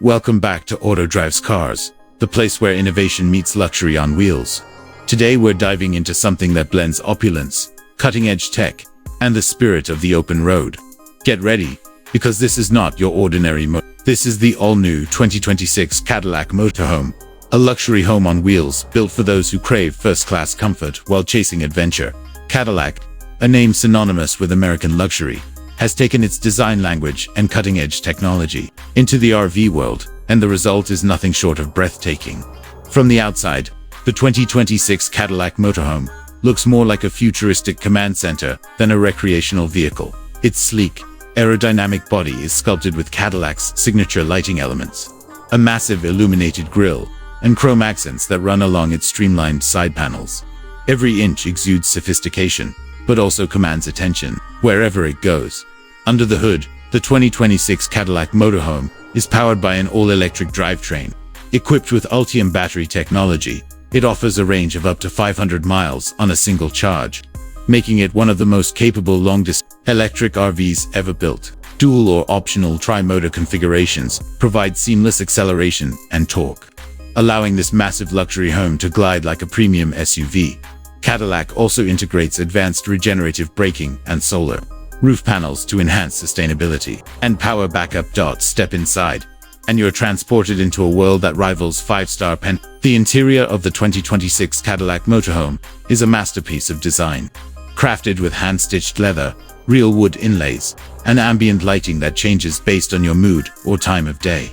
Welcome back to AutoDrive's Cars, the place where innovation meets luxury on wheels. Today we're diving into something that blends opulence, cutting-edge tech, and the spirit of the open road. Get ready, because this is not your ordinary This is the all-new 2026 Cadillac Motorhome, a luxury home on wheels built for those who crave first-class comfort while chasing adventure. Cadillac, a name synonymous with American luxury, has taken its design language and cutting-edge technology into the RV world, and the result is nothing short of breathtaking. From the outside, the 2026 Cadillac Motorhome looks more like a futuristic command center than a recreational vehicle. Its sleek, aerodynamic body is sculpted with Cadillac's signature lighting elements, a massive illuminated grille, and chrome accents that run along its streamlined side panels. Every inch exudes sophistication, but also commands attention wherever it goes. Under the hood, the 2026 Cadillac Motorhome is powered by an all-electric drivetrain. Equipped with Ultium battery technology, it offers a range of up to 500 miles on a single charge, making it one of the most capable long-distance electric RVs ever built. Dual or optional tri-motor configurations provide seamless acceleration and torque, allowing this massive luxury home to glide like a premium SUV. Cadillac also integrates advanced regenerative braking and solar roof panels to enhance sustainability, and power backup. Step inside, and you're transported into a world that rivals five-star pen. The interior of the 2026 Cadillac Motorhome is a masterpiece of design, crafted with hand-stitched leather, real wood inlays, and ambient lighting that changes based on your mood or time of day.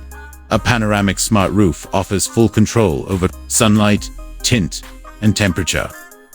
A panoramic smart roof offers full control over sunlight, tint, and temperature,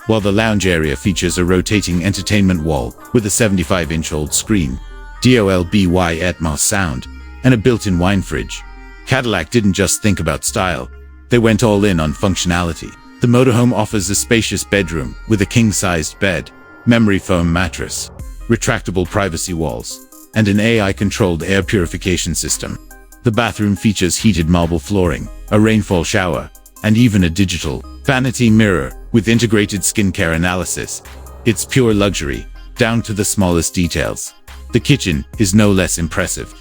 while the lounge area features a rotating entertainment wall with a 75-inch old screen, Dolby Atmos sound, and a built-in wine fridge. Cadillac didn't just think about style, they went all in on functionality. The motorhome offers a spacious bedroom with a king-sized bed, memory foam mattress, retractable privacy walls, and an AI-controlled air purification system. The bathroom features heated marble flooring, a rainfall shower, and even a digital vanity mirror with integrated skincare analysis. It's pure luxury, down to the smallest details. The kitchen is no less impressive.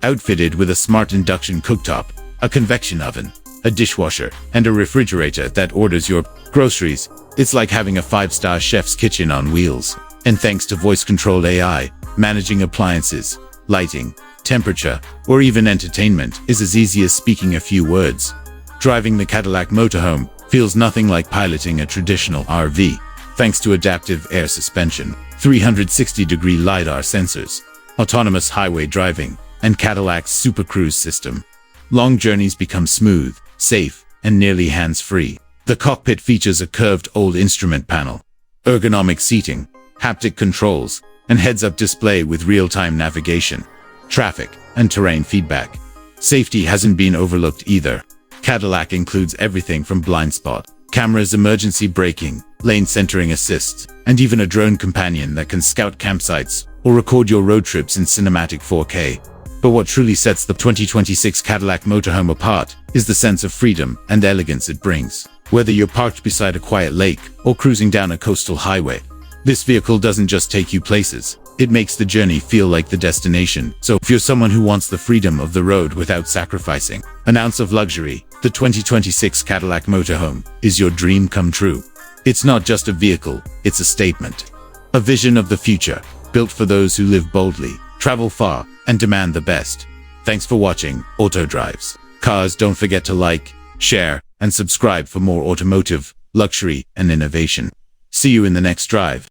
Outfitted with a smart induction cooktop, a convection oven, a dishwasher, and a refrigerator that orders your groceries, it's like having a five-star chef's kitchen on wheels. And thanks to voice-controlled AI, managing appliances, lighting, temperature, or even entertainment is as easy as speaking a few words. Driving the Cadillac Motorhome feels nothing like piloting a traditional RV, thanks to adaptive air suspension, 360-degree LiDAR sensors, autonomous highway driving, and Cadillac's Super Cruise system. Long journeys become smooth, safe, and nearly hands-free. The cockpit features a curved old instrument panel, ergonomic seating, haptic controls, and heads-up display with real-time navigation, traffic, and terrain feedback. Safety hasn't been overlooked either. Cadillac includes everything from blind spot cameras, emergency braking, lane centering assist, and even a drone companion that can scout campsites or record your road trips in cinematic 4K. But what truly sets the 2026 Cadillac Motorhome apart is the sense of freedom and elegance it brings. Whether you're parked beside a quiet lake or cruising down a coastal highway, this vehicle doesn't just take you places, it makes the journey feel like the destination. So if you're someone who wants the freedom of the road without sacrificing an ounce of luxury, the 2026 Cadillac Motorhome is your dream come true. It's not just a vehicle, it's a statement. A vision of the future, built for those who live boldly, travel far, and demand the best. Thanks for watching AutoDrive's Cars. Don't forget to like, share, and subscribe for more automotive, luxury, and innovation. See you in the next drive.